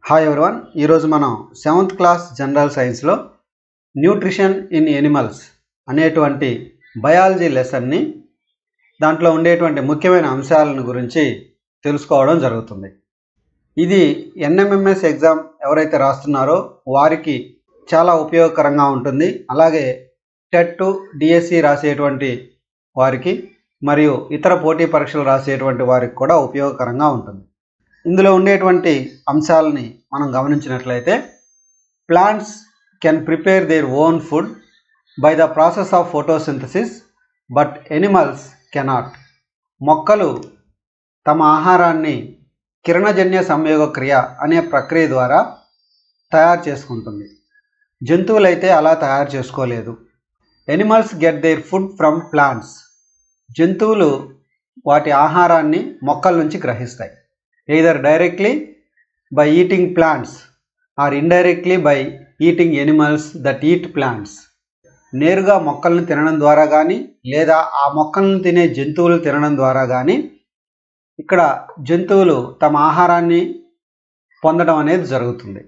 Hi everyone, ఈరోజు మనం 7th class general సైన్స్లో న్యూట్రిషన్ ఇన్ ఎనిమల్స్ అనేటువంటి బయాలజీ లెసన్ని దాంట్లో ఉండేటువంటి ముఖ్యమైన అంశాలను గురించి తెలుసుకోవడం జరుగుతుంది. ఇది ఎన్ఎంఎంఎస్ ఎగ్జామ్ ఎవరైతే రాస్తున్నారో వారికి చాలా ఉపయోగకరంగా ఉంటుంది. అలాగే టెట్ డిఎస్సి రాసేటువంటి వారికి మరియు ఇతర పోటీ పరీక్షలు రాసేటువంటి వారికి కూడా ఉపయోగకరంగా ఉంటుంది. ఇందులో ఉండేటువంటి అంశాలని మనం గమనించినట్లయితే, plants can prepare their own food by the process of photosynthesis but animals cannot. మొక్కలు తమ ఆహారాన్ని కిరణజన్య సంయోగ క్రియ అనే ప్రక్రియ ద్వారా తయారు చేసుకుంటుంది. జంతువులైతే అలా తయారు చేసుకోలేదు. Animals get their food from plants. జంతువులు వాటి ఆహారాన్ని మొక్కల నుంచి గ్రహిస్తాయి. either directly by eating plants or indirectly by eating animals that eat plants. నేరుగా మొక్కలను తినడం ద్వారా కానీ లేదా ఆ మొక్కలను తినే జంతువులు తినడం ద్వారా కానీ ఇక్కడ జంతువులు తమ ఆహారాన్ని పొందడం అనేది జరుగుతుంది.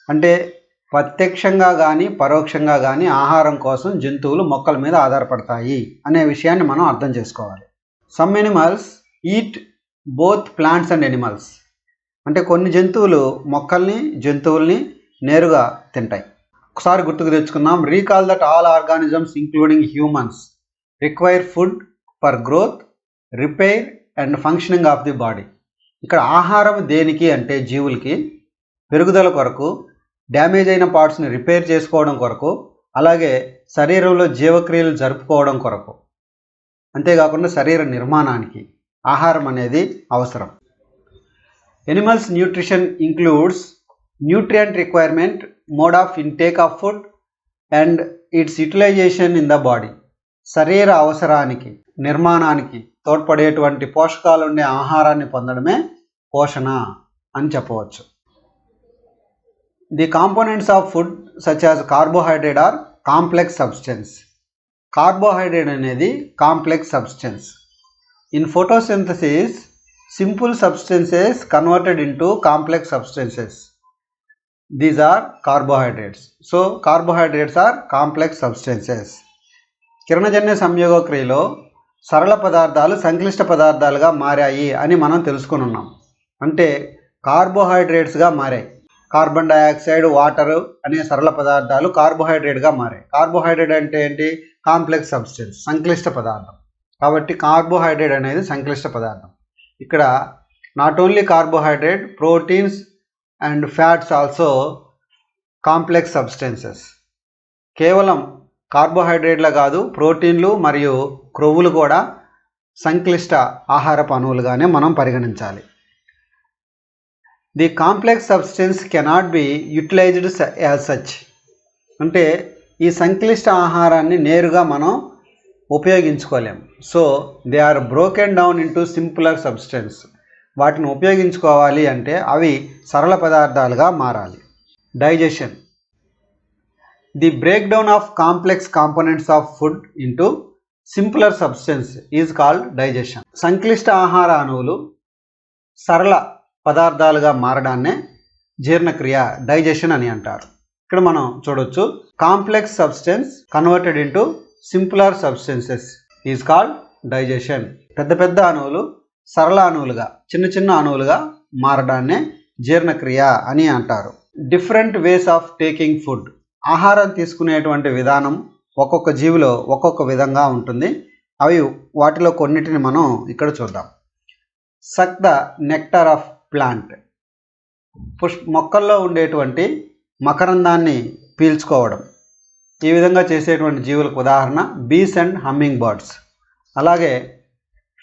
అంటే ప్రత్యక్షంగా కానీ పరోక్షంగా కానీ ఆహారం కోసం జంతువులు మొక్కల మీద ఆధారపడతాయి అనే విషయాన్ని మనం అర్థం చేసుకోవాలి. Some animals eat both plants and animals. అంటే కొన్ని జంతువులు మొక్కల్ని జంతువుల్ని నేరుగా తింటాయి. ఒకసారి గుర్తుకు తెచ్చుకుందాం. Recall that all organisms including humans require food for growth, repair and functioning of the body. ఇక్కడ ఆహారం దేనికి అంటే జీవులకి పెరుగుదల కొరకు, డ్యామేజ్ అయిన పార్ట్స్ని రిపేర్ చేసుకోవడం కొరకు, అలాగే శరీరంలో జీవక్రియలు జరుపుకోవడం కొరకు, అంతేకాకుండా శరీర నిర్మాణానికి ఆహారం అనేది అవసరం. Animals nutrition includes nutrient requirement, mode of intake of food and its utilization in the body. శరీర అవసరానికి నిర్మాణానికి తోడ్పడేటువంటి పోషకాలు ఉండే ఆహారాన్ని పొందడమే పోషణ అని చెప్పవచ్చు. The components of food such as carbohydrate are complex substance. Carbohydrate అనేది complex substance. In photosynthesis, simple substances converted into complex substances. These are carbohydrates. So, carbohydrates are complex substances. కిరణజన్య సంయోగ క్రియలో సరళ పదార్థాలు సంక్లిష్ట పదార్థాలుగా మారాయి అని మనం తెలుసుకుని ఉన్నాం. అంటే కార్బోహైడ్రేట్స్గా మారాయి. కార్బన్ డైఆక్సైడ్, వాటర్ అనే సరళ పదార్థాలు కార్బోహైడ్రేట్గా మారాయి. కార్బోహైడ్రేట్ అంటే ఏంటి? కాంప్లెక్స్ సబ్స్టెన్స్, సంక్లిష్ట పదార్థం. కాబట్టి కార్బోహైడ్రేట్ అనేది సంక్లిష్ట పదార్థం. ఇక్కడ not only carbohydrate, proteins and fats also complex substances. కేవలం కార్బోహైడ్రేట్లే కాదు, ప్రోటీన్లు మరియు క్రొవ్వులు కూడా సంక్లిష్ట ఆహారపు అణువులుగానే మనం పరిగణించాలి. The complex substance cannot be utilised as such. అంటే ఈ సంక్లిష్ట ఆహారాన్ని నేరుగా మనం ఉపయోగించుకోలేము. So they are broken down into simpler substance. వాటిని ఉపయోగించుకోవాలి అంటే అవి సరళ పదార్థాలుగా మారాలి. Digestion. The break down of complex components of food into simpler substance is called digestion. సంక్లిష్ట ఆహార అణువులు సరళ పదార్థాలుగా మారడాన్నే జీర్ణక్రియ, డైజెషన్ అని అంటారు. ఇక్కడ మనం చూడొచ్చు, complex substance converted into simpler substances is called digestion. పెద్ద పెద్ద అణువులు సరళ అణువులుగా, చిన్న చిన్న అణువులుగా మారడాన్నే జీర్ణక్రియ అని అంటారు. Different ways of taking food. ఆహారం తీసుకునేటువంటి విధానం ఒక్కొక్క జీవిలో ఒక్కొక్క విధంగా ఉంటుంది. వాటిలో కొన్నిటిని మనం ఇక్కడ చూద్దాం. Suck the nectar of plant. మొక్కల్లో ఉండేటువంటి మకరందాన్ని పీల్చుకోవడం. ఈ విధంగా చేసేటువంటి జీవులకు ఉదాహరణ బీస్ అండ్ హమ్మింగ్ బర్డ్స్. అలాగే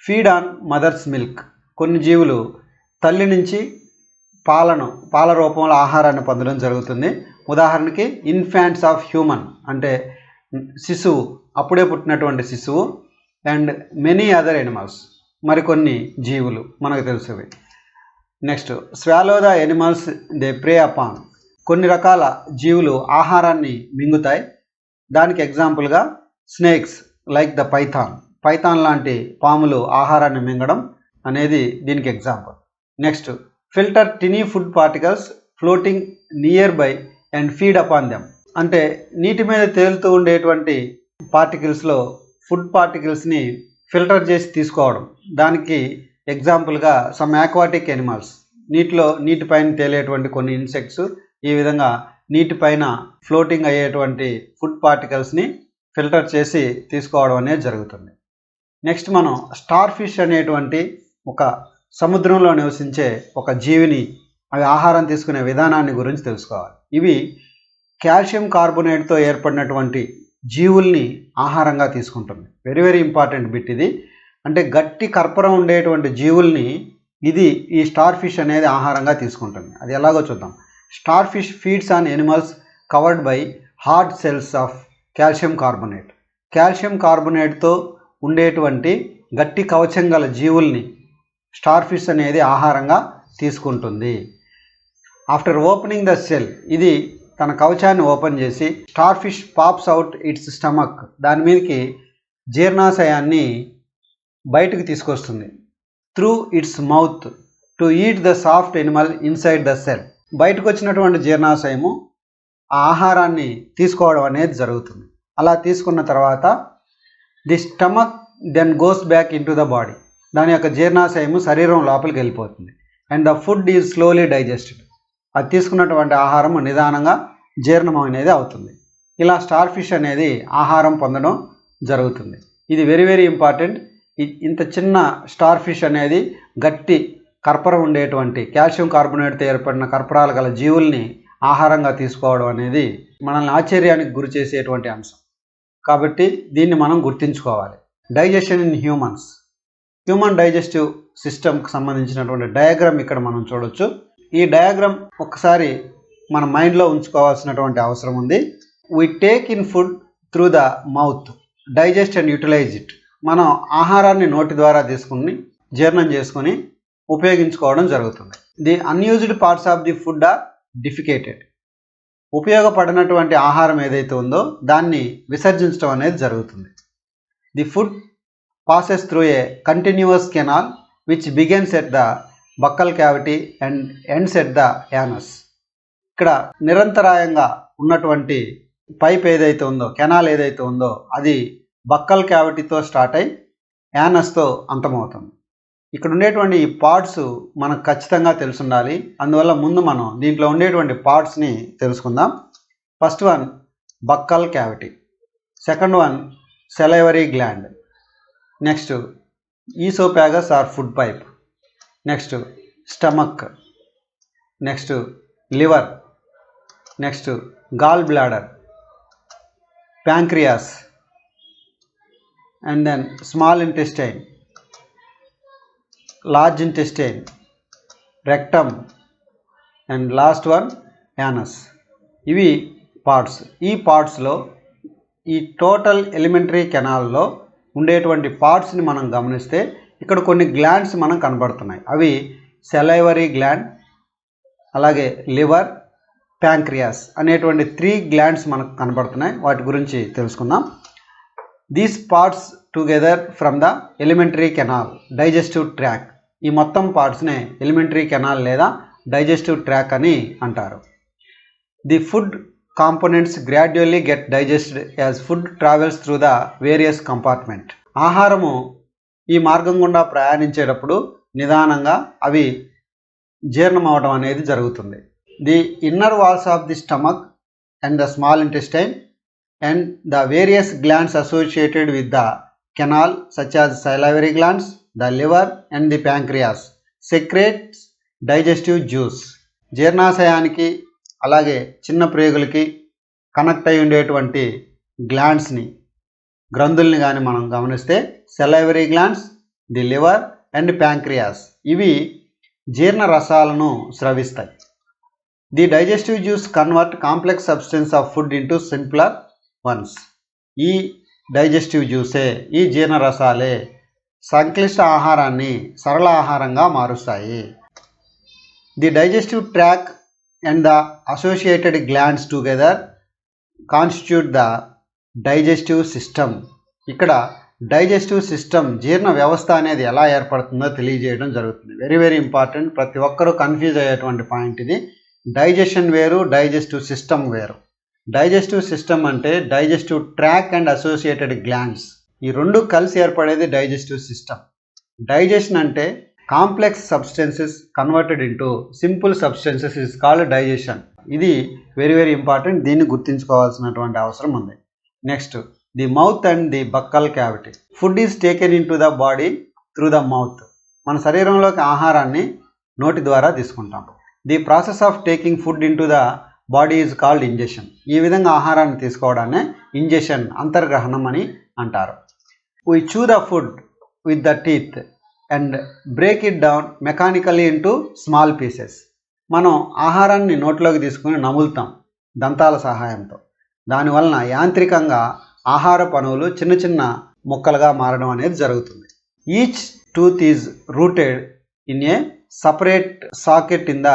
ఫీడ్ ఆన్ మదర్స్ మిల్క్. కొన్ని జీవులు తల్లి నుంచి పాల రూపంలో ఆహారాన్ని పొందడం జరుగుతుంది. ఉదాహరణకి ఇన్ఫాంట్స్ ఆఫ్ హ్యూమన్ అంటే శిశువు, అప్పుడే పుట్టినటువంటి శిశువు, అండ్ మెనీ అదర్ ఎనిమల్స్, మరికొన్ని జీవులు మనకు తెలుసువి. Next, swallow the animals they prey upon. కొన్ని రకాల జీవులు ఆహారాన్ని మింగుతాయి. దానికి ఎగ్జాంపుల్గా స్నేక్స్ లైక్ ద పైథాన్ లాంటి పాములు ఆహారాన్ని మింగడం అనేది దీనికి example. Next, filter tiny food particles floating near by and feed upon them. అంటే నీటి మీద తేలుతూ ఉండేటువంటి పార్టికల్స్లో ఫుడ్ పార్టికల్స్ని ఫిల్టర్ చేసి తీసుకోవడం. దానికి ఎగ్జాంపుల్గా సమ్ ఆక్వాటిక్ ఎనిమల్స్, నీటిపైన తేలేటువంటి కొన్ని ఇన్సెక్ట్స్ ఈ విధంగా నీటిపైన ఫ్లోటింగ్ అయ్యేటువంటి ఫుడ్ పార్టికల్స్ని ఫిల్టర్ చేసి తీసుకోవడం అనేది జరుగుతుంది. నెక్స్ట్ మనం స్టార్ ఫిష్ అనేటువంటి ఒక సముద్రంలో నివసించే ఒక జీవిని, అవి ఆహారం తీసుకునే విధానాన్ని గురించి తెలుసుకోవాలి. ఇవి కాల్షియం కార్బోనేట్తో ఏర్పడినటువంటి జీవుల్ని ఆహారంగా తీసుకుంటుంది. వెరీ వెరీ ఇంపార్టెంట్ బిట్ ఇది. అంటే గట్టి కర్పరం ఉండేటువంటి జీవుల్ని ఈ స్టార్ ఫిష్ అనేది ఆహారంగా తీసుకుంటుంది. అది ఎలాగో చూద్దాం. Star fish feeds on animals covered by hard shells of calcium carbonate. Calcium కార్బోనేట్తో ఉండేటువంటి గట్టి కవచం గల జీవుల్ని స్టార్ ఫిష్ అనేది ఆహారంగా తీసుకుంటుంది. ఆఫ్టర్ ఓపెనింగ్ ద సెల్, ఇది తన కవచాన్ని ఓపెన్ చేసి star fish pops out it's stomach, దాని మీదకి జీర్ణాశయాన్ని బయటకు తీసుకొస్తుంది. Through it's mouth to eat the soft Animal inside the cell. బయటకు వచ్చినటువంటి జీర్ణాశయము ఆ ఆహారాన్ని తీసుకోవడం అనేది జరుగుతుంది. అలా తీసుకున్న తర్వాత the stomach then goes back in to the body. దాని యొక్క జీర్ణాశయము శరీరం లోపలికి వెళ్ళిపోతుంది. And the food is slowly digested. అది తీసుకున్నటువంటి ఆహారం నిదానంగా జీర్ణం అనేది అవుతుంది. ఇలా స్టార్ ఫిష్ అనేది ఆహారం పొందడం జరుగుతుంది. ఇది వెరీ వెరీ ఇంపార్టెంట్. ఇంత చిన్న స్టార్ ఫిష్ అనేది గట్టి కర్పరం ఉండేటువంటి కాల్షియం కార్బోనేట్తో ఏర్పడిన కర్పరాలు గల జీవుల్ని ఆహారంగా తీసుకోవడం అనేది మనల్ని ఆశ్చర్యానికి గురి చేసేటువంటి అంశం. కాబట్టి దీన్ని మనం గుర్తుంచుకోవాలి. Digestion in humans. Human digestive సిస్టమ్కి సంబంధించినటువంటి డయాగ్రామ్ ఇక్కడ మనం చూడొచ్చు. ఈ డయాగ్రామ్ ఒకసారి మన మైండ్లో ఉంచుకోవాల్సినటువంటి అవసరం ఉంది. We take in food through the mouth, digest and utilise it. మనం ఆహారాన్ని నోటి ద్వారా తీసుకుని జీర్ణం చేసుకొని ఉపయోగించుకోవడం జరుగుతుంది. The unused parts of the food are defecated. ఉపయోగపడినటువంటి ఆహారం ఏదైతే ఉందో దాన్ని విసర్జించడం అనేది జరుగుతుంది. The food passes through a continuous canal which begins at the buccal cavity and ends at the anus. ఇక్కడ నిరంతరాయంగా ఉన్నటువంటి పైప్ ఏదైతే ఉందో, కెనాల్ ఏదైతే ఉందో అది బక్కల్ క్యావిటీతో స్టార్ట్ అయి యానస్తో అంతమవుతుంది. ఇక్కడ ఉండేటువంటి ఈ పార్ట్స్ మనకు ఖచ్చితంగా తెలిసి ఉండాలి. అందువల్ల ముందు మనం దీంట్లో ఉండేటువంటి పార్ట్స్ని తెలుసుకుందాం. First one buccal cavity, second one salivary gland, next oesophagus or food pipe, next stomach, next liver, next gall bladder, pancreas, and then small intestine, large intestine, rectum, and last one anus. ఇవి parts. ఈ పార్ట్స్లో ఈ total elementary కెనాల్లో ఉండేటువంటి పార్ట్స్ని మనం గమనిస్తే ఇక్కడ కొన్ని glands మనం కనబడుతున్నాయి. అవి సెలైవరీ గ్లాండ్, అలాగే లివర్, ప్యాంక్రియాస్ అనేటువంటి 3 గ్లాండ్స్ మనకు కనబడుతున్నాయి. వాటి గురించి తెలుసుకుందాం. These parts together from the elementary canal digestive tract. ఈ మొత్తం పార్ట్స్నే ఎలిమెంటరీ కెనాల్ లేదా డైజెస్టివ్ ట్రాక్ అని అంటారు. The food components gradually get digested as food travels through the various compartment. ఆహారము ఈ మార్గం గుండా ప్రయాణించేటప్పుడు నిదానంగా అవి జీర్ణం అవడం అనేది జరుగుతుంది. The inner walls of the stomach and the small intestine and the various glands associated with the canal such as salivary glands, the liver and the pancreas secretes digestive juice. జీర్ణాశయానికి అలాగే చిన్న ప్రేగులకి కనెక్ట్ అయి ఉండేటువంటి గ్లాండ్స్ని, గ్రంథుల్ని కానీ మనం గమనిస్తే salivary glands, the liver and pancreas ఇవి జీర్ణ రసాలను స్రవిస్తాయి. The digestive juice convert complex substance of food into simpler ones. ఈ డైజెస్టివ్ జ్యూసే, ఈ జీర్ణ రసాలే సంక్లిష్ట ఆహారాన్ని సరళ ఆహారంగా మారుస్తాయి. The digestive tract and the associated glands together constitute the digestive system. ఇక్కడ డైజెస్టివ్ సిస్టమ్, జీర్ణ వ్యవస్థ అనేది ఎలా ఏర్పడుతుందో తెలియజేయడం జరుగుతుంది. Very very important. ప్రతి ఒక్కరూ కన్ఫ్యూజ్ అయ్యేటువంటి పాయింట్ ఇది. డైజెషన్ వేరు, డైజెస్టివ్ సిస్టమ్ వేరు. డైజెస్టివ్ సిస్టమ్ అంటే digestive tract and associated glands, ఈ రెండు కలిసి ఏర్పడేది డైజెస్టివ్ సిస్టమ్. డైజెషన్ అంటే complex substances converted into simple substances is called digestion. ఇది వెరీ వెరీ ఇంపార్టెంట్, దీన్ని గుర్తుంచుకోవాల్సినటువంటి అవసరం ఉంది. Next, the mouth and the buccal cavity. Food is taken in to the body through the mouth. మన శరీరంలోకి ఆహారాన్ని నోటి ద్వారా తీసుకుంటాం. The process of taking food in to the body is called ingestion. ఈ విధంగా ఆహారాన్ని తీసుకోవడాన్ని ఇంజెషన్, అంతర్గ్రహణం అని అంటారు. We chew the food with the teeth and break it down mechanically into small pieces. మనం ఆహారాన్ని నోట్లోకి తీసుకుని నములుతాం దంతాల సహాయంతో. దానివలన యాంత్రికంగా ఆహార పనులు చిన్న చిన్న ముక్కలుగా మారడం అనేది జరుగుతుంది. Each tooth is rooted in a separate socket in the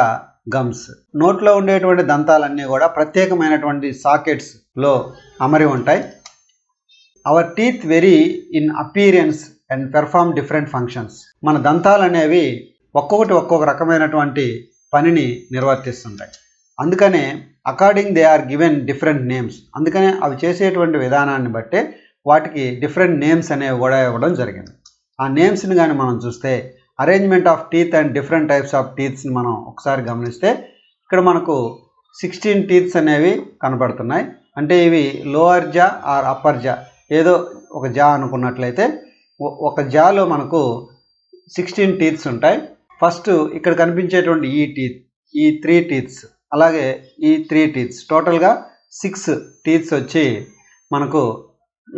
gums. నోట్లో ఉండేటువంటి దంతాలన్నీ కూడా ప్రత్యేకమైనటువంటి సాకెట్స్లో అమరి ఉంటాయి. Our teeth vary in appearance and perform different functions. మన దంతాలు అనేవి ఒక్కొక్కటి ఒక్కొక్క రకమైనటువంటి పనిని నిర్వర్తిస్తుంటాయి. అందుకనే according they are given different names. అందుకనే అవి చేసేటువంటి విధానాన్ని బట్టే వాటికి డిఫరెంట్ నేమ్స్ అనేవి కూడా ఇవ్వడం జరిగింది. ఆ నేమ్స్ని కానీ మనం చూస్తే arrangement of teeth and different types of టీత్స్ని మనం ఒకసారి గమనిస్తే ఇక్కడ మనకు 16 టీత్స్ అనేవి కనబడుతున్నాయి. అంటే ఇవి లోవర్ జా ఆర్ అప్పర్ జా, ఏదో ఒక జా అనుకున్నట్లయితే ఒక జాలో మనకు 16 టీత్స్ ఉంటాయి. ఫస్ట్ ఇక్కడ కనిపించేటువంటి ఈ టీత్, ఈ 3 టీత్స్, అలాగే ఈ 3 టీత్స్, టోటల్గా 6 టీత్స్ వచ్చి మనకు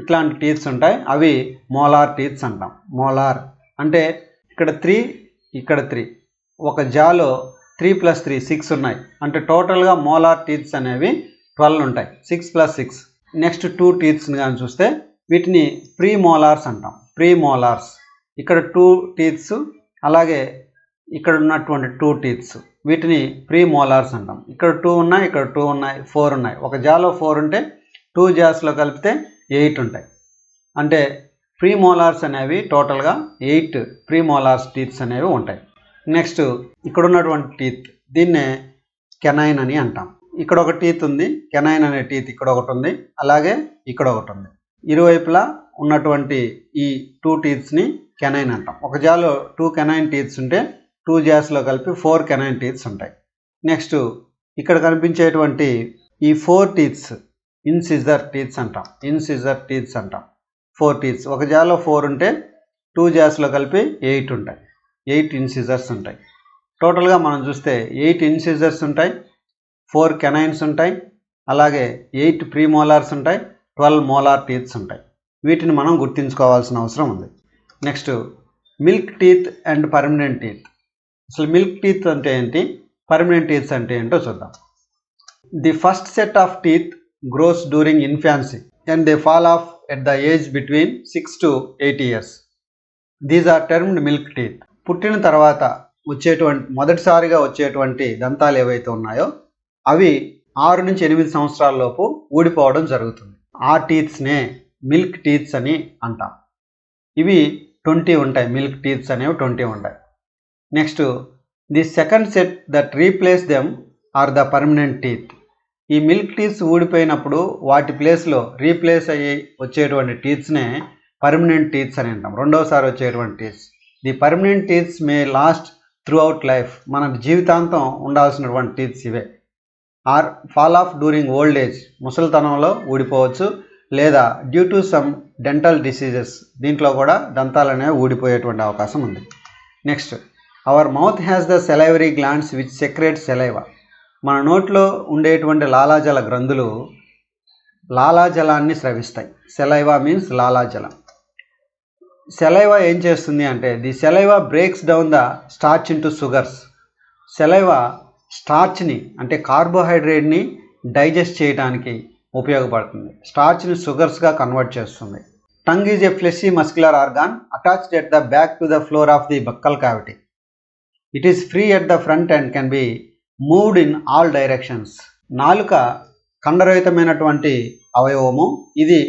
ఇట్లాంటి టీత్స్ ఉంటాయి. అవి మోలార్ టీత్స్ అంటాం. మోలార్ అంటే ఇక్కడ 3, ఇక్కడ 3, ఒక జాలో 3 + 3 6 ఉన్నాయి. అంటే టోటల్గా మోలార్ టీత్స్ అనేవి 12 ఉంటాయి. 6 + 6. నెక్స్ట్ 2 టీత్స్ని కానీ చూస్తే వీటిని ప్రీ మోలార్స్ అంటాం. ప్రీ మోలార్స్, ఇక్కడ 2 టీత్స్, అలాగే ఇక్కడ ఉన్నటువంటి 2 టీత్స్, వీటిని ప్రీ మోలార్స్ అంటాం. ఇక్కడ 2 ఉన్నాయి, ఇక్కడ 2 ఉన్నాయి, 4 ఉన్నాయి. ఒక జాలో 4 ఉంటే 2 జాస్లో కలిపితే 8 ఉంటాయి. అంటే ప్రీ మోలార్స్ అనేవి టోటల్గా 8 ప్రీ మోలార్స్ టీత్స్ అనేవి ఉంటాయి. నెక్స్ట్ ఇక్కడ ఉన్నటువంటి టీత్, దీన్నే కెనైన్ అని అంటాం. ఇక్కడ ఒక టీత్ ఉంది, కెనైన్ అనే టీత్ ఇక్కడ ఒకటి ఉంది, అలాగే ఇక్కడ ఒకటి ఉంది. ఇరువైపులా ఉన్నటువంటి ఈ 2 టీత్స్ని కెనైన్ అంటాం. ఒక జాలో 2 కెనైన్ టీత్స్ ఉంటే 2 జాస్లో కలిపి 4 కెనైన్ టీత్స్ ఉంటాయి. నెక్స్ట్ ఇక్కడ కనిపించేటువంటి ఈ 4 టీత్స్ ఇన్సిజర్ టీత్స్ అంటాం. ఇన్సిజర్ టీత్స్ అంటాం. 4 టీత్స్, ఒక జాలో 4 ఉంటే 2 జాస్లో కలిపి 8 ఉంటాయి. 8 ఇన్సిజర్స్ ఉంటాయి. టోటల్గా మనం చూస్తే 8 ఇన్సిజర్స్ ఉంటాయి, 4 కెనైన్స్ ఉంటాయి, అలాగే 8 ప్రీ మోలార్స్ ఉంటాయి, 12 మోలార్ టీత్స్ ఉంటాయి. వీటిని మనం గుర్తుంచుకోవాల్సిన అవసరం ఉంది. Next milk teeth and permanent teeth. అసలు మిల్క్ టీత్ అంటే ఏంటి, పర్మనెంట్ టీత్స్ అంటే ఏంటో చూద్దాం. The first set of teeth grows during infancy and they fall off at the age between 6 to 8 years. These are termed milk teeth. పుట్టిన తర్వాత మొదటిసారిగా వచ్చేటువంటి దంతాలు ఏవైతే ఉన్నాయో అవి 6 నుంచి 8 సంవత్సరాల లోపు ఊడిపోవడం జరుగుతుంది. ఆ టీత్స్నే మిల్క్ టీత్స్ అని అంటాం. ఇవి 20 ఉంటాయి. మిల్క్ టీత్స్ అనేవి 20 ఉంటాయి. Next the second set that replace them are the permanent teeth. ఈ మిల్క్ టీత్స్ ఊడిపోయినప్పుడు వాటి ప్లేస్లో రీప్లేస్ అయ్యి వచ్చేటువంటి టీత్స్నే పర్మనెంట్ టీత్స్ అని అంటాం. రెండోసారి వచ్చేటువంటి teeths. The permanent teeths may last throughout life. మన జీవితాంతం ఉండాల్సినటువంటి టీత్స్ ఇవే. Or fall off during old age, ముసలితనంలో ఊడిపోవచ్చు, లేదా due to some dental diseases, దీంట్లో కూడా దంతాలు అనేవి ఊడిపోయేటువంటి అవకాశం ఉంది. Next our mouth has the salivary glands which secrete saliva. మన నోట్లో ఉండేటువంటి లాలాజల గ్రంథులు లాలాజలాన్ని స్రవిస్తాయి. సెలైవా మీన్స్ లాలాజలం. సెలైవా ఏం చేస్తుంది అంటే the saliva breaks down the starch into sugars. Saliva స్టార్చ్ని అంటే కార్బోహైడ్రేట్ని డైజెస్ట్ చేయడానికి ఉపయోగపడుతుంది. స్టార్చ్ని షుగర్స్గా కన్వర్ట్ చేస్తుంది. Tongue is a fleshy muscular organ attached at the back to the floor of the buccal cavity. It is free at the front and can be moved in all directions. నాలుక ఖండరహితమైనటువంటి అవయవము. ఇది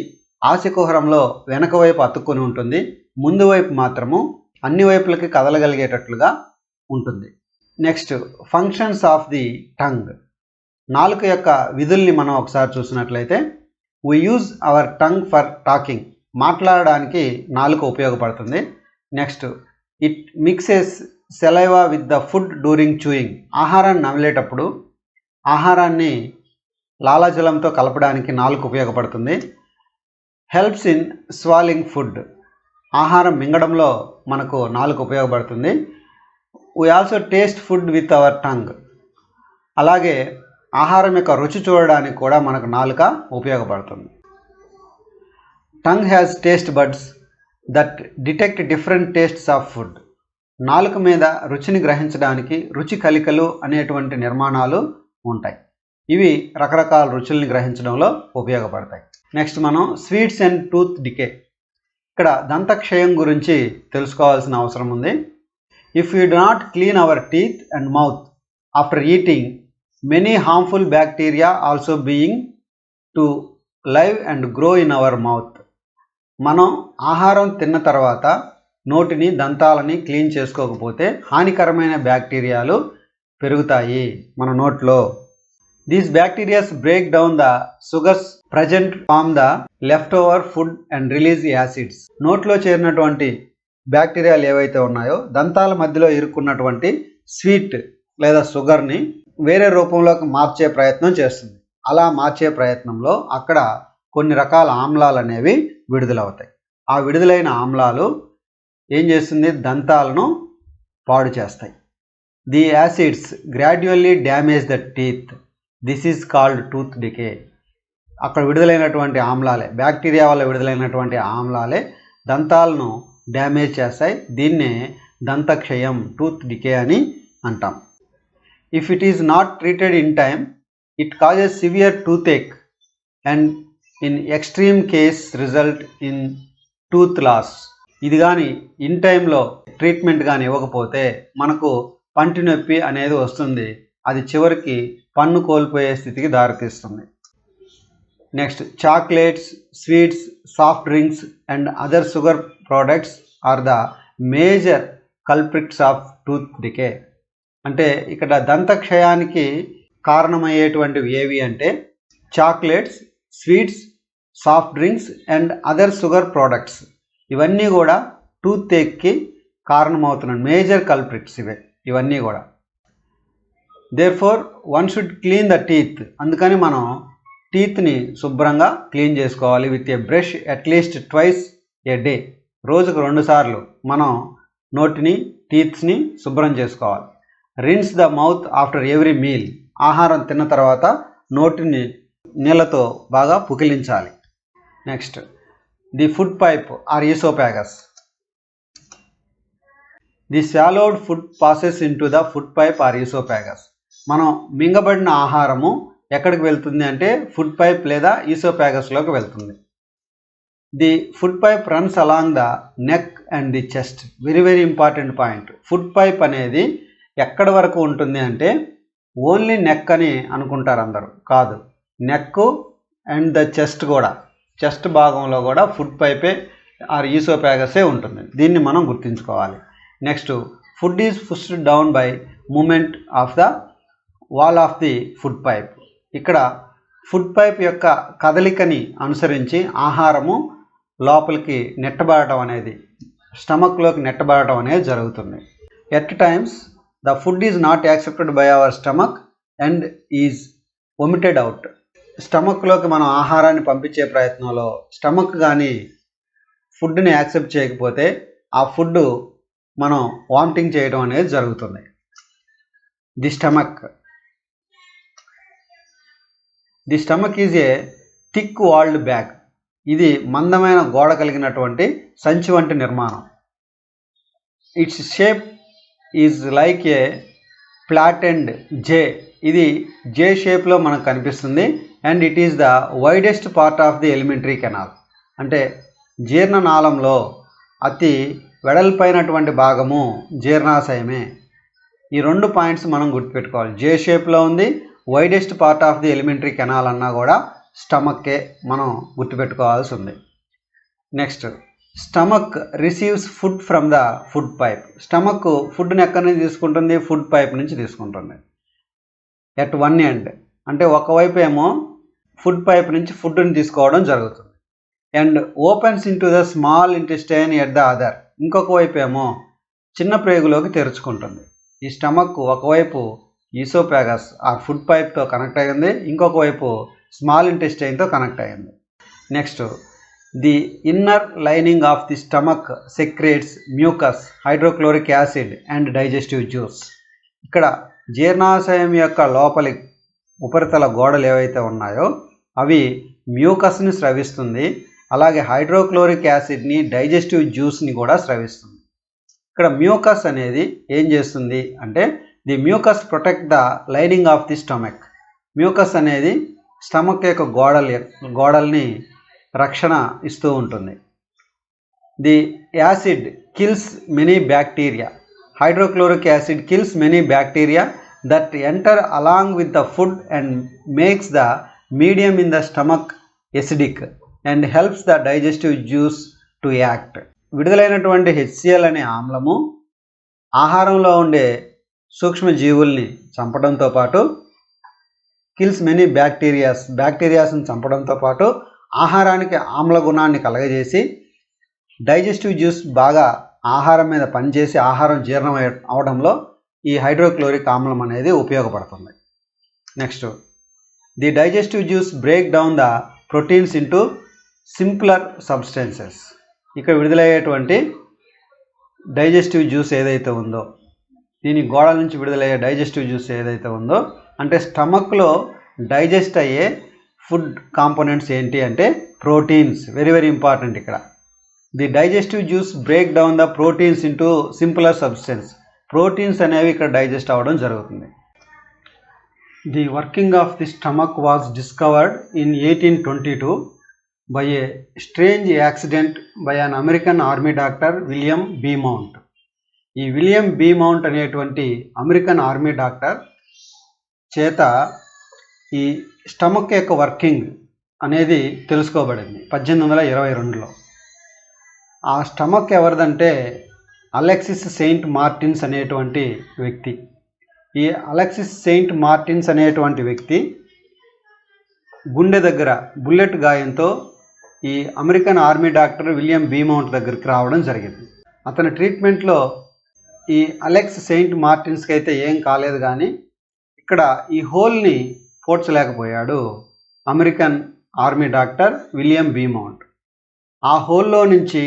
ఆశకుహరంలో వెనక వైపు అతుక్కుని ఉంటుంది. ముందు వైపు మాత్రము అన్ని వైపులకి కదలగలిగేటట్లుగా ఉంటుంది. Next functions of the tongue. నాలుక యొక్క విధుల్ని మనం ఒకసారి చూసినట్లయితే, we use our tongue for talking. మాట్లాడడానికి నాలుక ఉపయోగపడుతుంది. Next it mixes saliva with the food during chewing. ఆహారాన్ని నమిలేటప్పుడు ఆహారాన్ని లాలాజలంతో కలపడానికి నాలుక ఉపయోగపడుతుంది. Helps in swallowing food. ఆహారం మింగడంలో మనకు నాలుక ఉపయోగపడుతుంది. we also taste food with our tongue. అలాగే ఆహారం యొక్క రుచి చూడడానికి కూడా మనకు నాలుక ఉపయోగపడుతుంది. Tongue has taste buds that detect different tastes of food. నాలుక మీద రుచిని గ్రహించడానికి రుచి కలికలు అనేటువంటి నిర్మాణాలు ఉంటాయి. ఇవి రకరకాల రుచుల్ని గ్రహించడంలో ఉపయోగపడతాయి. నెక్స్ట్ మనం స్వీట్స్ అండ్ టూత్ డికే. ఇక్కడ దంతక్షయం గురించి తెలుసుకోవాల్సిన అవసరం ఉంది. If you do not clean hour teeth and mouth after eating, many harmful bacteria also being to live and grow in our mouth. మనం ఆహారం తిన్న తర్వాత నోటిని దంతాలని క్లీన్ చేసుకోకపోతే హానికరమైన బ్యాక్టీరియాలు పెరుగుతాయి మన నోట్లో. These bacterias break down the sugars present from the left over food and release acids. నోట్లో చేరినటువంటి బ్యాక్టీరియాలు ఏవైతే ఉన్నాయో దంతాల మధ్యలో ఇరుక్కున్నటువంటి స్వీట్ లేదా షుగర్ని వేరే రూపంలోకి మార్చే ప్రయత్నం చేస్తుంది. అలా మార్చే ప్రయత్నంలో అక్కడ కొన్ని రకాల ఆమ్లాలు అనేవి విడుదలవుతాయి. ఆ విడుదలైన ఆమ్లాలు ఏం చేస్తుంది, దంతాలను పాడు చేస్తాయి. The acids gradually damage the teeth. This is called tooth decay. అక్కడ విడుదలైనటువంటి ఆమ్లాలే, బ్యాక్టీరియా వల్ల విడుదలైనటువంటి ఆమ్లాలే దంతాలను డ్యామేజ్ చేస్తాయి. దీన్నే దంతక్షయం, టూత్ డికే అని అంటాం. If it is not treated in time, it causes severe toothache and in extreme case result in tooth loss. ఇది కానీ ఇన్ టైంలో ట్రీట్మెంట్ కానీ ఇవ్వకపోతే మనకు పంటి నొప్పి అనేది వస్తుంది. అది చివరికి పన్ను కోల్పోయే స్థితికి దారితీస్తుంది. Next chocolates, sweets, soft drinks and other sugar products are the major culprits of tooth decay. అంటే ఇక్కడ దంతక్షయానికి కారణమయ్యేటువంటివి ఏవి అంటే chocolates, sweets, soft drinks and other sugar products. ఇవన్నీ కూడా టూత్ ఏక్కి కారణమవుతున్నాయి, మేజర్ కల్ప్రిట్స్ ఇవన్నీ కూడా. Therefore one should clean the teeth. అందుకని మనం టీత్ని శుభ్రంగా క్లీన్ చేసుకోవాలి with a brush at least twice a day. రోజుకు 2 సార్లు మనం నోటిని, టీత్స్ని శుభ్రం చేసుకోవాలి. Rinse the mouth after every meal. ఆహారం తిన్న తర్వాత నోటిని నీళ్ళతో బాగా పుకిలించాలి. Next the food pipe or oesophagus. The swallowed food passes in to the food pipe or oesophagus. మనం మింగబడిన ఆహారము ఎక్కడికి వెళ్తుంది అంటే ఫుడ్ పైప్ లేదా ఈసోపాగస్లోకి వెళ్తుంది. The food pipe runs along the neck and the chest. Very very important point. Food pipe అనేది ఎక్కడి వరకు ఉంటుంది అంటే ఓన్లీ నెక్ అని అనుకుంటారు అందరూ, కాదు. నెక్ అండ్ ద చెస్ట్ కూడా, చెస్ట్ భాగంలో కూడా ఫుడ్ పైపే ఆర్ ఈసోపాగసే ఉంటుంది. దీన్ని మనం గుర్తుంచుకోవాలి. Next food is pushed down by movement of the wall of the food pipe. ఇక్కడ ఫుడ్ పైప్ యొక్క కదలికని అనుసరించి ఆహారము లోపలికి నెట్టబడటం అనేది, స్టమక్లోకి నెట్టబడటం అనేది జరుగుతుంది. At times the food is not accepted by our stomach and is vomited out. స్టమక్లోకి మనం ఆహారాన్ని పంపించే ప్రయత్నంలో స్టమక్ కానీ ఫుడ్ని యాక్సెప్ట్ చేయకపోతే ఆ ఫుడ్ మనం వామిటింగ్ చేయడం అనేది జరుగుతుంది. The stomach is a thick walled bag. ఇది మందమైన గోడ కలిగినటువంటి సంచి వంటి నిర్మాణం. Its shape is like a flattened J. ఇది జే షేప్లో మనకు కనిపిస్తుంది. And it is the widest part of the alimentary canal. అంటే జీర్ణనాళంలో అతి వెడల్పైనటువంటి భాగము జీర్ణాశయమే. ఈ 2 పాయింట్స్ మనం గుర్తుపెట్టుకోవాలి. జే షేప్లో ఉంది, widest part of the alimentary canal అన్నా కూడా స్టమక్కే మనం గుర్తుపెట్టుకోవాల్సి ఉంది. Next stomach receives food from the food pipe. Stomach ఫుడ్ని ఎక్కడి నుంచి తీసుకుంటుంది? ఫుడ్ పైప్ నుంచి తీసుకుంటుంది. ఎట్ వన్ ఎండ్ అంటే ఒకవైపు ఏమో ఫుడ్ పైప్ నుంచి ఫుడ్ని తీసుకోవడం జరుగుతుంది. And opens in to the small intestine at the other. ఇంకొక వైపు ఏమో చిన్న ప్రేగులోకి తెరుచుకుంటుంది. ఈ స్టమక్ ఒకవైపు ఈసోపాగస్ ఆ ఫుడ్ పైప్తో కనెక్ట్ అయ్యింది, ఇంకొక వైపు స్మాల్ ఇంటెస్టైన్తో కనెక్ట్ అయ్యింది. Next, the inner lining of the stomach సెక్రేట్స్ mucus, hydrochloric acid and digestive juice. ఇక్కడ జీర్ణాశయం యొక్క లోపలి ఉపరితల గోడలు ఏవైతే ఉన్నాయో అవి మ్యూకస్ని స్రవిస్తుంది, అలాగే హైడ్రోక్లోరిక్ యాసిడ్ని, డైజెస్టివ్ జ్యూస్ని కూడా స్రవిస్తుంది. ఇక్కడ మ్యూకస్ అనేది ఏం చేస్తుంది అంటే the mucus protect the lining of the stomach. Mucus అనేది స్టమక్ యొక్క గోడల్ని రక్షణ ఇస్తూ ఉంటుంది. The acid kills many bacteria. Hydrochloric acid kills many bacteria that enter along with the food and makes the medium in the stomach acidic and helps the digestive juice to act. విడుదలైనటువంటి HCl అనే ఆమ్లము ఆహారంలో ఉండే సూక్ష్మజీవుల్ని చంపడంతో పాటు kills many బ్యాక్టీరియాస్ని చంపడంతో పాటు ఆహారానికి ఆమ్ల గుణాన్ని కలగజేసి digestive juice బాగా ఆహారం మీద పనిచేసి ఆహారం జీర్ణం అవడంలో ఈ హైడ్రోక్లోరిక్ ఆమ్లం అనేది ఉపయోగపడుతుంది. Next, the digestive juice break down the proteins into simpler substances. ఇక్కడ విడుదలయ్యేటువంటి డైజెస్టివ్ జ్యూస్ ఏదైతే ఉందో, దీని గోడల నుంచి విడుదలయ్యే డైజెస్టివ్ జ్యూస్ ఏదైతే ఉందో అంటే స్టమక్లో డైజెస్ట్ అయ్యే ఫుడ్ కాంపోనెంట్స్ ఏంటి అంటే ప్రోటీన్స్. వెరీ వెరీ ఇంపార్టెంట్ ఇక్కడ. The digestive juice break down the proteins into simpler substance. Proteins అనేవి ఇక్కడ డైజెస్ట్ అవ్వడం జరుగుతుంది. The working of the stomach was discovered in 1822 by a strange accident by an American army doctor William B. Mount. ఈ William Beaumont అనేటువంటి American army doctor చేత ఈ stomach యొక్క working అనేది తెలుసుకోబడింది 1822లో. ఆ స్టమక్ ఎవరిదంటే అలెక్సిస్ సెయింట్ మార్టిన్స్ అనేటువంటి వ్యక్తి. ఈ అలెక్సిస్ సెయింట్ మార్టిన్స్ అనేటువంటి వ్యక్తి గుండె దగ్గర బుల్లెట్ గాయంతో ఈ American army doctor William Beaumont దగ్గరికి రావడం జరిగింది. అతని ట్రీట్మెంట్లో ఈ అలెక్స్ సెయింట్ మార్టిన్స్కి అయితే ఏం కాలేదు, కానీ ఇక్కడ ఈ హోల్ని పోడ్చలేకపోయాడు American army doctor William Beaumont. ఆ హోల్లో నుంచి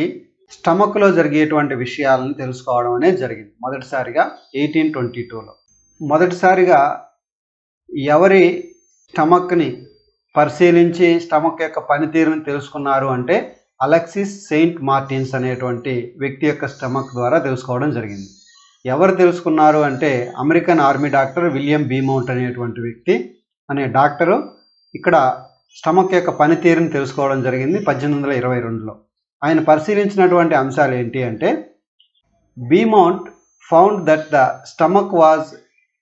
స్టమక్లో జరిగేటువంటి విషయాలను తెలుసుకోవడం అనేది జరిగింది మొదటిసారిగా 1822లో. మొదటిసారిగా ఎవరి స్టమక్ని పరిశీలించి స్టమక్ యొక్క పనితీరుని తెలుసుకున్నారు అంటే అలెక్సిస్ సెయింట్ మార్టిన్స్ అనేటువంటి వ్యక్తి యొక్క స్టమక్ ద్వారా తెలుసుకోవడం జరిగింది. ఎవరు తెలుసుకున్నారు అంటే American army doctor William Beaumont అనేటువంటి వ్యక్తి అనే డాక్టరు ఇక్కడ స్టమక్ యొక్క పనితీరుని తెలుసుకోవడం జరిగింది 1822లో. ఆయన పరిశీలించినటువంటి అంశాలు ఏంటి అంటే Beaumont found that the stomach was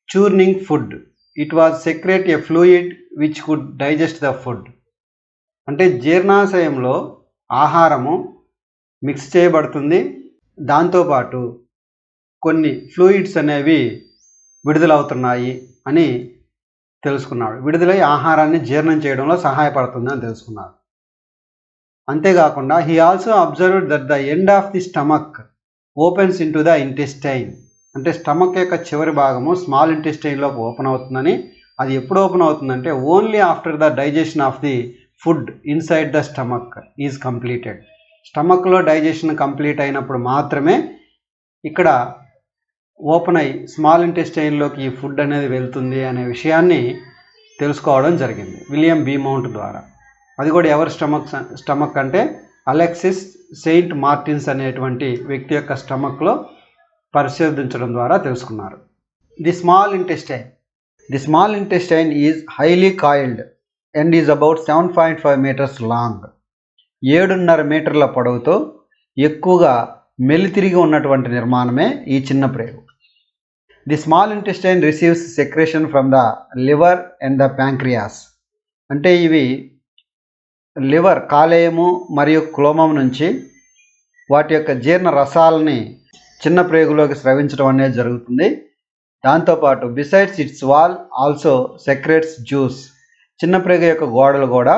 churning food. It was secrete a fluid which could digest the food. అంటే జీర్ణాశయంలో ఆహారము మిక్స్ చేయబడుతుంది, దాంతోపాటు కొన్ని ఫ్లూయిడ్స్ అనేవి విడుదలవుతున్నాయి అని తెలుసుకున్నాడు. విడుదలై ఆహారాన్ని జీర్ణం చేయడంలో సహాయపడుతుంది అని తెలుసుకున్నాడు. అంతేకాకుండా he also observed that the end of the stomach opens in to the intestine. అంటే స్టమక్ యొక్క చివరి భాగము స్మాల్ ఇంటెస్టైన్లోకి ఓపెన్ అవుతుందని. అది ఎప్పుడు ఓపెన్ అవుతుందంటే only after the digestion of the food inside the stomach is completed. స్టమక్లో డైజెషన్ కంప్లీట్ అయినప్పుడు మాత్రమే ఇక్కడ ఓపెన్ అయ్యి స్మాల్ ఇంటెస్టైన్లోకి ఈ ఫుడ్ అనేది వెళ్తుంది అనే విషయాన్ని తెలుసుకోవడం జరిగింది విలియం బి మౌంట్ ద్వారా. అది కూడా ఎవరి స్టమక్ అంటే అలెక్సిస్ సెయింట్ మార్టిన్స్ అనేటువంటి వ్యక్తి యొక్క స్టమక్లో పరిశోధించడం ద్వారా తెలుసుకున్నారు. The small intestine is highly coiled and is about 7.5 meters long. 7.5 మీటర్ల పొడవుతో ఎక్కువగా మెలితిరిగి ఉన్నటువంటి నిర్మాణమే ఈ చిన్న ప్రేగు. The small intestine receives secretion from the liver and the pancreas. అంటే ఇవి లివర్ కాలేయము మరియు క్లోమం నుంచి వాటి యొక్క జీర్ణ రసాలని చిన్న ప్రేగులోకి స్రవించడం అనేది జరుగుతుంది. దాంతోపాటు besides it's wall also secretes juice. చిన్న ప్రేగు యొక్క గోడలు కూడా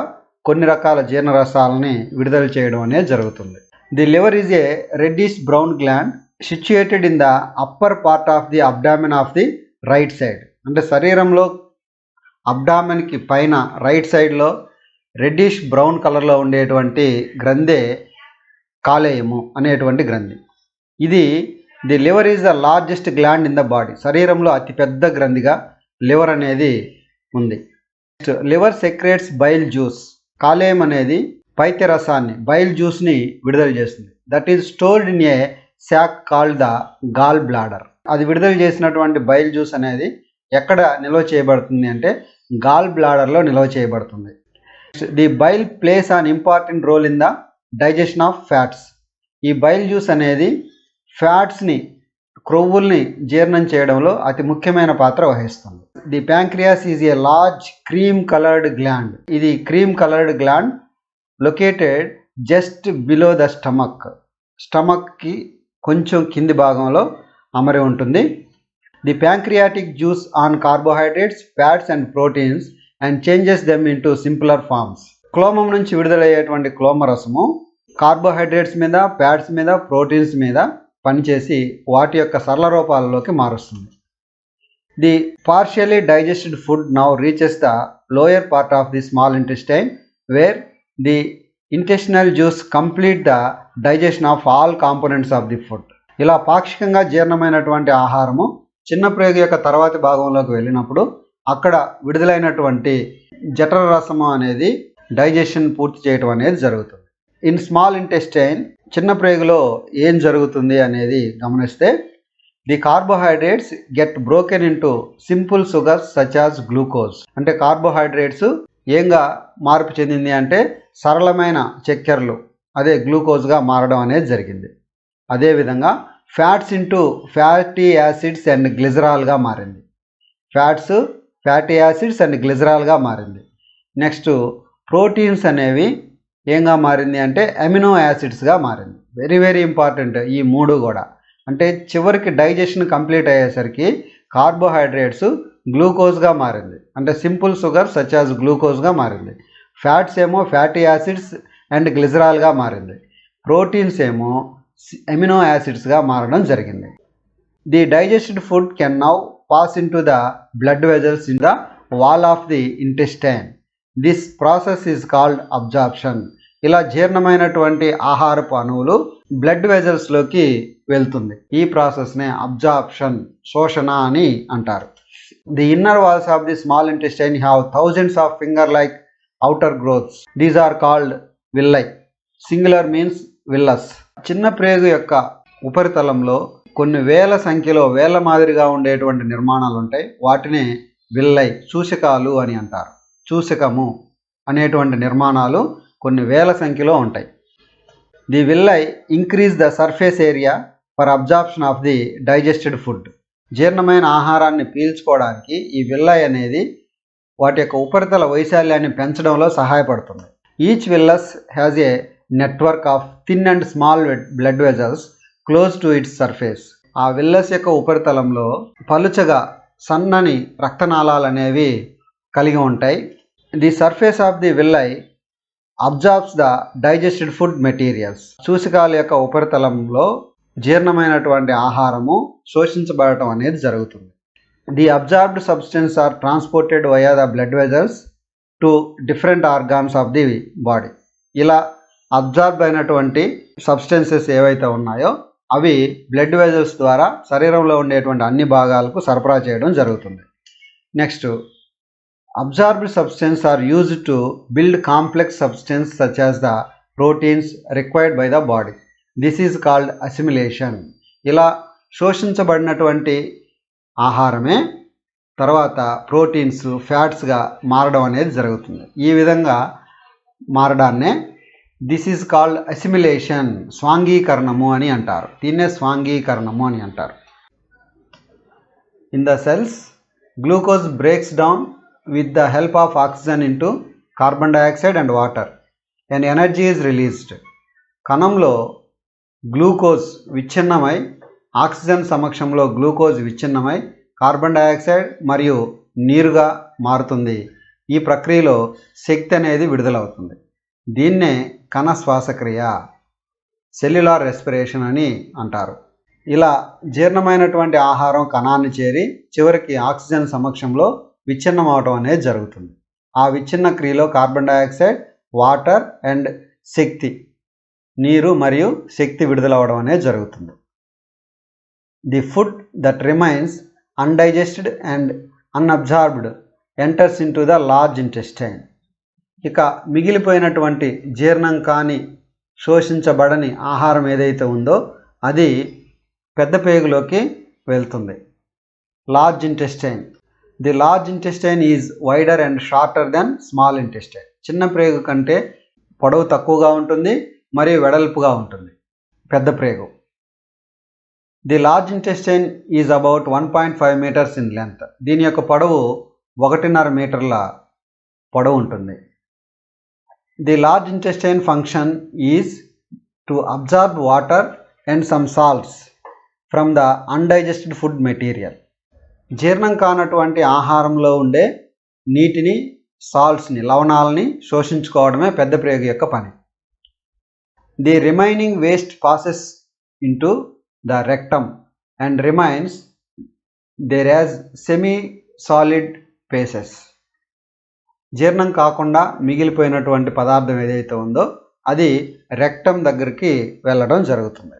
కొన్ని రకాల జీర్ణరసాలని విడుదల చేయడం అనేది జరుగుతుంది. The liver is a reddish brown gland situated in the upper part of the abdomen of the right side. అంటే శరీరంలో అబ్డామెన్కి పైన రైట్ సైడ్లో రెడ్డిష్ బ్రౌన్ కలర్లో ఉండేటువంటి గ్రంథే కాలేయము అనేటువంటి గ్రంథి. ఇది the liver is the largest gland in the body. శరీరంలో అతిపెద్ద గ్రంథిగా లివర్ అనేది ఉంది. Liver secretes bile juice. కాలేయం అనేది పైత్యరసాన్ని బైల్ జ్యూస్ని విడుదల చేస్తుంది. That is stored in a sac called the gall bladder. అది విడుదల చేసినటువంటి బైల్ జ్యూస్ అనేది ఎక్కడ నిల్వ చేయబడుతుంది అంటే గాల్ బ్లాడర్లో నిల్వ చేయబడుతుంది. The bile plays an important role in the digestion of fats. ఈ బైల్ జ్యూస్ అనేది ఫ్యాట్స్ని క్రొవ్వుల్ని జీర్ణం చేయడంలో అతి ముఖ్యమైన పాత్ర వహిస్తుంది. The pancreas is a large cream coloured gland. ఇది cream coloured gland located just below the stomach. స్టమక్కి కొంచెం కింది భాగంలో అమరి ఉంటుంది. The pancreatic juice on carbohydrates, fats and proteins and changes them into simpler forms. క్లోమం నుంచి విడుదలయ్యేటువంటి క్లోమరసము కార్బోహైడ్రేట్స్ మీద, ఫ్యాట్స్ మీద, ప్రోటీన్స్ మీద పనిచేసి వాటి యొక్క సరళ రూపాలలోకి మారుస్తుంది. The partially digested food now reaches the lower part of the small intestine wear the intestinal juice complete the digestion of all components of the food. ఇలా పాక్షికంగా జీర్ణమైనటువంటి ఆహారము చిన్న ప్రేగు యొక్క తర్వాతి భాగంలోకి వెళ్ళినప్పుడు అక్కడ విడుదలైనటువంటి జఠర రసము అనేది డైజెషన్ పూర్తి చేయటం అనేది జరుగుతుంది. ఇన్ స్మాల్ ఇంటెస్టైన్ చిన్న ప్రేగులో ఏం జరుగుతుంది అనేది గమనిస్తే the carbohydrates get broken into simple sugars such as glucose. అంటే కార్బోహైడ్రేట్స్ ఏంగా మార్పు చెందింది అంటే సరళమైన చక్కెరలు అదే గ్లూకోజ్గా మారడం అనేది జరిగింది. అదేవిధంగా fats into fatty acids and గ్లిజరాల్గా మారింది. ఫ్యాట్స్, ఫ్యాటీ యాసిడ్స్ అండ్ గ్లిజరాల్గా మారింది. నెక్స్ట్ ప్రోటీన్స్ అనేవి ఏంగా మారింది అంటే అమినో యాసిడ్స్గా మారింది. వెరీ వెరీ ఇంపార్టెంట్ ఈ మూడు కూడా. అంటే చివరికి డైజెషన్ కంప్లీట్ అయ్యేసరికి కార్బోహైడ్రేట్స్ గ్లూకోజ్గా మారింది. అంటే సింపుల్ షుగర్ సచ్ యాజ్ గ్లూకోజ్గా మారింది. ఫ్యాట్స్ ఏమో ఫ్యాటీ యాసిడ్స్ అండ్ గ్లిజరాల్గా మారింది. ప్రోటీన్స్ ఏమో అమినో యాసిడ్స్గా మారడం జరిగింది. The digested food can now pass in to the blood vessels in the wall of the intestine. This process is called absorption. ఇలా జీర్ణమైనటువంటి ఆహారపు అణువులు బ్లడ్ వెజల్స్లోకి వెళ్తుంది. ఈ ప్రాసెస్నే అబ్జార్ప్షన్, శోషణ అని అంటారు. The inner walls of the small intestine have thousands of finger like outer growths. These are called villi. Singular means villus. చిన్న ప్రేగు యొక్క ఉపరితలంలో కొన్ని వేల సంఖ్యలో వేల మాదిరిగా ఉండేటువంటి నిర్మాణాలు ఉంటాయి. వాటిని విల్లై, చూషకాలు అని అంటారు. చూషకము అనేటువంటి నిర్మాణాలు కొన్ని వేల సంఖ్యలో ఉంటాయి. The villi increase the surface area for absorption of the digested food. జీర్ణమైన ఆహారాన్ని పీల్చుకోవడానికి ఈ విల్లై అనేది వాటి యొక్క ఉపరితల వైశాల్యాన్ని పెంచడంలో సహాయపడుతుంది. Each విల్లస్ has a network of thin and small blood vessels close to it's surface. ఆ విల్లస్ యొక్క ఉపరితలంలో పలుచగా సన్నని రక్తనాళాలు అనేవి కలిగి ఉంటాయి. The surface of the villi absorbs the digested food materials. చూసికాల యొక్క ఉపరితలంలో జీర్ణమైనటువంటి ఆహారము శోషించబడటం అనేది జరుగుతుంది. The absorbed substance are transported via the blood vessels to different organs of the body. ఇలా అబ్జార్బ్ అయినటువంటి సబ్స్టెన్సెస్ ఏవైతే ఉన్నాయో అవి బ్లడ్ వెజల్స్ ద్వారా శరీరంలో ఉండేటువంటి అన్ని భాగాలకు సరఫరా చేయడం జరుగుతుంది. Next, absorbed substance are used to build complex substance such as the proteins required by the body. This is called assimilation. ఇలా శోషించబడినటువంటి ఆహారమే తర్వాత ప్రోటీన్స్, ఫ్యాట్స్గా మారడం అనేది జరుగుతుంది. ఈ విధంగా మారడాన్నే దిస్ ఈజ్ కాల్డ్ అసిమిలేషన్, స్వాంగీకరణము అని అంటారు. దీన్నే స్వాంగీకరణము అని అంటారు. In the cells glucose breaks down with the help of oxygen into carbon dioxide and water and energy is released. కణంలో గ్లూకోజ్ విచ్ఛిన్నమై ఆక్సిజన్ సమక్షంలో గ్లూకోజ్ విచ్ఛిన్నమై కార్బన్ డయాక్సైడ్ మరియు నీరుగా మారుతుంది. ఈ ప్రక్రియలో శక్తి అనేది విడుదలవుతుంది. దీన్నే కణ శ్వాసక్రియ, సెల్యులార్ రెస్పిరేషన్ అని అంటారు. ఇలా జీర్ణమైనటువంటి ఆహారం కణాన్ని చేరి చివరికి ఆక్సిజన్ సమక్షంలో విచ్ఛిన్నం అవడం అనేది జరుగుతుంది. ఆ విచ్ఛిన్న క్రియలో కార్బన్ డయాక్సైడ్, వాటర్ అండ్ శక్తి, నీరు మరియు శక్తి విడుదలవడం అనేది జరుగుతుంది. The food that remains undigested and unabsorbed enters in to the large intestine. ఇక మిగిలిపోయినటువంటి జీర్ణం కాని శోషించబడని ఆహారం ఏదైతే ఉందో అది పెద్ద పేగులోకి వెళ్తుంది. Large intestine. The large intestine is wider and shorter than small intestine. చిన్న ప్రేగు కంటే పొడవు తక్కువగా ఉంటుంది మరియు వెడల్పుగా ఉంటుంది పెద్ద ప్రేగు. The large intestine is about 1.5 metres in length. దీని యొక్క పొడవు 1.5 మీటర్ల పొడవు ఉంటుంది. The large intestine function is to absorb water and some salts from the undigested food material. జీర్ణం కానటువంటి ఆహారంలో ఉండే నీటిని, సాల్ట్స్ని, లవణాలని శోషించుకోవడమే పెద్ద ప్రేగు యొక్క పని. The remaining waste passes into the rectum and remains there as semi solid faeces. జీర్ణం కాకుండా మిగిలిపోయినటువంటి పదార్థం ఏదైతే ఉందో అది రెక్టమ్ దగ్గరికి వెళ్ళడం జరుగుతుంది.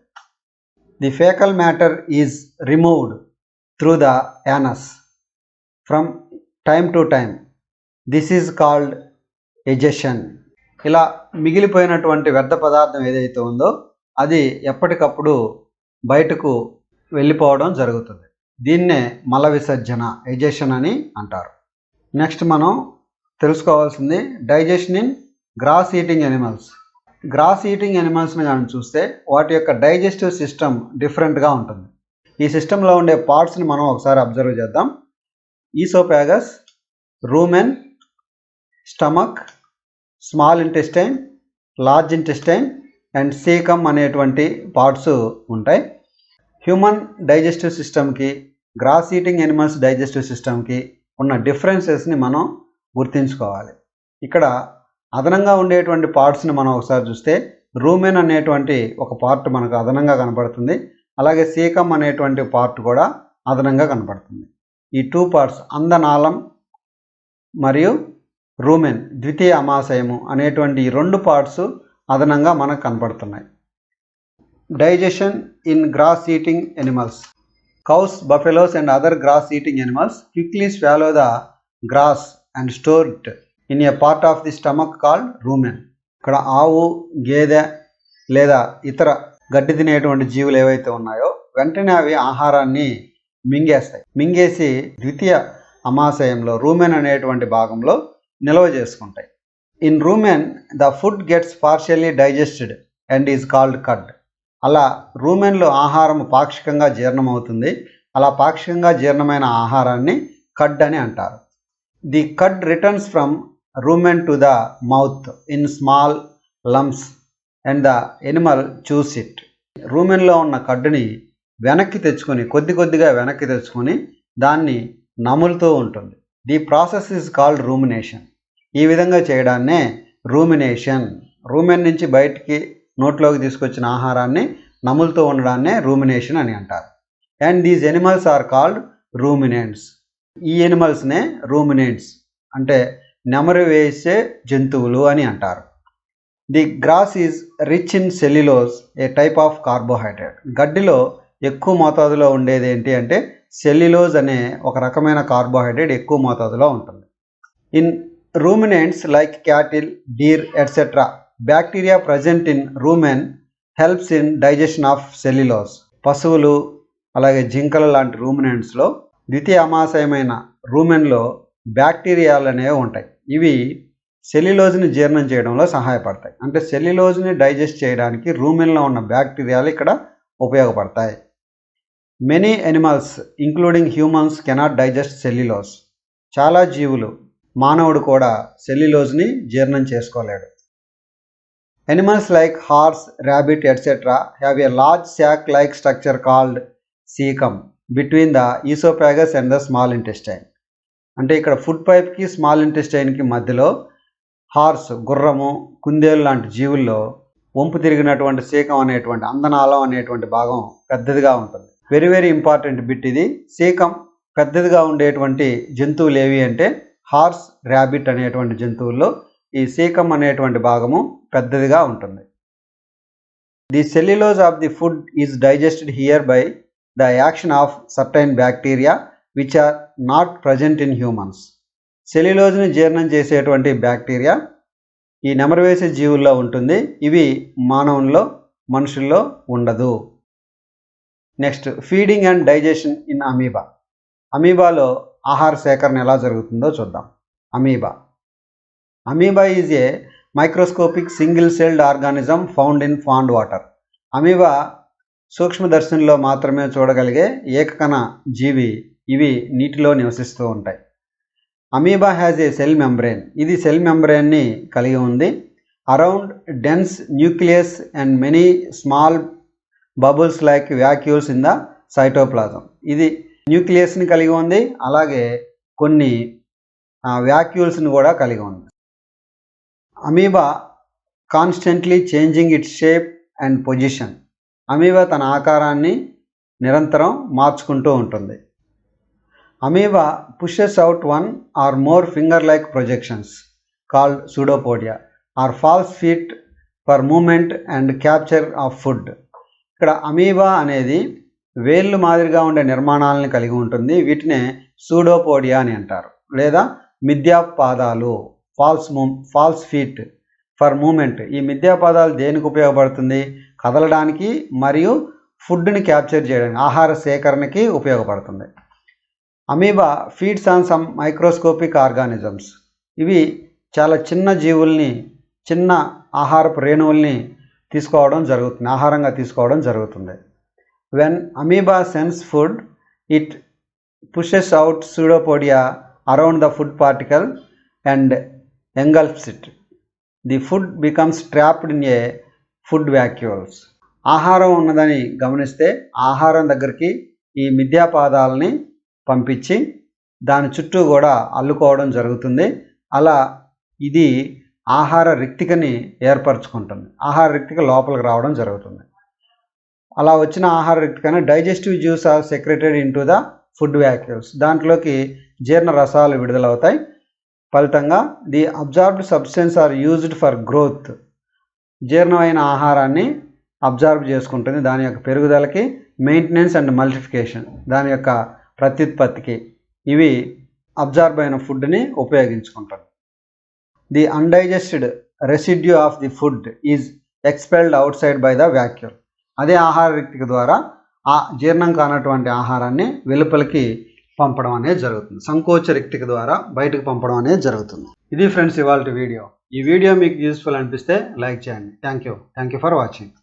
The faecal matter is removed through the anus from time to time. This is called egestion. ఇలా మిగిలిపోయినటువంటి వ్యర్థ పదార్థం ఏదైతే ఉందో అది ఎప్పటికప్పుడు బయటకు వెళ్ళిపోవడం జరుగుతుంది. దీన్నే మల విసర్జన, ఎజెషన్ అని అంటారు. నెక్స్ట్ మనం తెలుసుకోవాల్సింది digestion in grass eating animals. Grass eating ఎనిమల్స్ని కానీ చూస్తే వాటి యొక్క డైజెస్టివ్ సిస్టమ్ డిఫరెంట్గా ఉంటుంది. ఈ సిస్టంలో ఉండే పార్ట్స్ని మనం ఒకసారి అబ్జర్వ్ చేద్దాం. Oesophagus, rumen, stomach, small intestine, large intestine and caecum అనేటువంటి పార్ట్స్ ఉంటాయి. హ్యూమన్ డైజెస్టివ్ సిస్టమ్కి, గ్రాస్ ఈటింగ్ ఎనిమల్స్ డైజెస్టివ్ సిస్టమ్కి ఉన్న డిఫరెన్సెస్ని మనం గుర్తుంచుకోవాలి. ఇక్కడ అదనంగా ఉండేటువంటి పార్ట్స్ని మనం ఒకసారి చూస్తే రూమెన్ అనేటువంటి ఒక పార్ట్ మనకు అదనంగా కనపడుతుంది. అలాగే సీకమ్ అనేటువంటి పార్ట్ కూడా అదనంగా కనపడుతుంది. ఈ 2 పార్ట్స్ అందనాళం మరియు రూమెన్, ద్వితీయ అమాశయము అనేటువంటి ఈ 2 పార్ట్స్ అదనంగా మనకు కనపడుతున్నాయి. Digestion in grass eating animals. Cows, buffaloes and other grass eating animals quickly swallow the grass and store it in a part of the stomach called rumen. ఇక్కడ ఆవు, గేదె లేదా ఇతర గడ్డి తినేటువంటి జీవులు ఏవైతే ఉన్నాయో వెంటనే అవి ఆహారాన్ని మింగేస్తాయి. మింగేసి ద్వితీయ అమాశయంలో రూమెన్ అనేటువంటి భాగంలో నిల్వ చేసుకుంటాయి. In rumen the food gets partially digested and is called cud. అలా రూమెన్లో ఆహారం పాక్షికంగా జీర్ణమవుతుంది. అలా పాక్షికంగా జీర్ణమైన ఆహారాన్ని కడ్ అని అంటారు. The cud returns from rumen to the mouth in small lumps and the animal chews it. రూమెన్లో ఉన్న కడ్డుని వెనక్కి తెచ్చుకొని, కొద్దిగా వెనక్కి తెచ్చుకొని దాన్ని నములుతూ ఉంటుంది. The process is called rumination. ఈ విధంగా చేయడాన్నే రూమినేషన్. రూమెన్ నుంచి బయటికి నోట్లోకి తీసుకొచ్చిన ఆహారాన్ని నములుతూ ఉండడాన్నే రూమినేషన్ అని అంటారు. And these animals are called ruminants. ఈ ఎనిమల్స్నే రూమినెంట్స్ అంటే నెమరు వేసే జంతువులు అని అంటారు. The grass is rich in cellulose, a type of carbohydrate. గడ్డిలో ఎక్కువ మోతాదులో ఉండేది ఏంటి అంటే సెల్యులోజ్ అనే ఒక రకమైన కార్బోహైడ్రేట్ ఎక్కువ మోతాదులో ఉంటుంది. In ruminants like cattle, deer etcetera, bacteria present in rumen helps in digestion of cellulose. పశువులు అలాగే జింకలు లాంటి రూమినెంట్స్లో ద్వితీయ అమాశయమైన రూమెన్లో బ్యాక్టీరియాలు అనేవి ఉంటాయి. ఇవి సెల్యులోజ్ని జీర్ణం చేయడంలో సహాయపడతాయి. అంటే సెల్యులోజ్ని డైజెస్ట్ చేయడానికి రూమెన్లో ఉన్న బ్యాక్టీరియాలు ఇక్కడ ఉపయోగపడతాయి. Many animals including humans cannot digest cellulose. చాలా జీవులు, మానవుడు కూడా సెల్యులోజ్ని జీర్ణం చేసుకోలేడు. Animals like horse, rabbit, etc. have a large sac-like structure called cecum between the esophagus and the small intestine. అంటే ఇక్కడ ఫుడ్ పైప్కి స్మాల్ ఇంటెస్టైన్కి మధ్యలో హార్స్, గుర్రము, కుందేలు లాంటి జీవుల్లో వంపు తిరిగినటువంటి సీకం అనేటువంటి అందనాళం అనేటువంటి భాగం పెద్దదిగా ఉంటుంది. వెరీ వెరీ ఇంపార్టెంట్ బిట్ ఇది. సీకం పెద్దదిగా ఉండేటువంటి జంతువులు ఏవి అంటే హార్స్, ర్యాబిట్ అనేటువంటి జంతువుల్లో ఈ సీకం అనేటువంటి భాగము పెద్దదిగా ఉంటుంది. The cellulose of the food is digested here by the action of certain bacteria which are not present in humans. సెల్యులోజ్ని జీర్ణం చేసేటువంటి బ్యాక్టీరియా ఈ నెమరువేసే జీవుల్లో ఉంటుంది. ఇవి మనుషుల్లో ఉండదు. Next, feeding and digestion in amoeba. అమీబాలో ఆహార సేకరణ ఎలా జరుగుతుందో చూద్దాం. Amoeba is a microscopic single celled organism found in pond water. Amoeba సూక్ష్మదర్శినిలో మాత్రమే చూడగలిగే ఏకకణ జీవి. ఇవి నీటిలో నివసిస్తూ ఉంటాయి. Amoeba has a cell membrane. ఇది సెల్ మెంబ్రెయిన్ని కలిగి ఉంది. Around dense nucleus and many small bubbles like vacuoles in the cytoplasm. ఇది న్యూక్లియస్ని కలిగి ఉంది, అలాగే కొన్ని వ్యాక్యూల్స్ని కూడా కలిగి ఉంది. Amoeba constantly changing it's shape and position. Amoeba తన ఆకారాన్ని నిరంతరం మార్చుకుంటూ ఉంటుంది. Amoeba pushes out one or more finger-like projections called pseudopodia or false feet for movement and capture of food. ఇక్కడ అమీబా అనేది వేళ్ళు మాదిరిగా ఉండే నిర్మాణాలను కలిగి ఉంటుంది. వీటినే సూడోపోడియా అని అంటారు, లేదా మిథ్యాపాదాలు. False feet for movement. ఈ మిథ్యాపాదాలు దేనికి ఉపయోగపడుతుంది? కదలడానికి మరియు ఫుడ్ని క్యాప్చర్ చేయడానికి, ఆహార సేకరణకి ఉపయోగపడుతుంది. Amoeba feeds on some microscopic organisms. ఇవి చాలా చిన్న జీవుల్ని, చిన్న ఆహారపు రేణువుల్ని ఆహారంగా తీసుకోవడం జరుగుతుంది. When amoeba sense food, it pushes out pseudopodia around the food particle and engulfs it. The food becomes trapped in a food vacuoles. ఆహారం ఉన్నదని గమనిస్తే ఆహారం దగ్గరికి ఈ మిథ్యాపాదాలని పంపించి దాని చుట్టూ కూడా అల్లుకోవడం జరుగుతుంది. అలా ఇది ఆహార రిక్తికని ఏర్పరచుకుంటుంది. ఆహార రిక్తిక లోపలికి రావడం జరుగుతుంది. అలా వచ్చిన ఆహార రిక్తికని digestive juice are secreted in to the food vacuoles. దాంట్లోకి జీర్ణ రసాలు విడుదలవుతాయి. ఫలితంగా the absorbed substance are used for growth. జీర్ణమైన ఆహారాన్ని అబ్జార్బ్ చేసుకుంటుంది దాని యొక్క పెరుగుదలకి, మెయింటెనెన్స్ అండ్ మల్టిఫికేషన్ దాని యొక్క ప్రత్యుత్పత్తికి ఇవి అబ్జార్బ్ అయిన ఫుడ్ని ఉపయోగించుకుంటుంది. The undigested residue of the food is expelled out side by the vacuole. అదే ఆహార రిక్తిక ద్వారా ఆ జీర్ణం కానటువంటి ఆహారాన్ని వెలుపలికి పంపడం అనేది జరుగుతుంది. సంకోచ రిక్తిక ద్వారా బయటకు పంపడం అనేది జరుగుతుంది. ఇది ఫ్రెండ్స్ ఇవాళ వీడియో. ఈ వీడియో మీకు యూస్ఫుల్ అనిపిస్తే లైక్ చేయండి. Thank you for watching.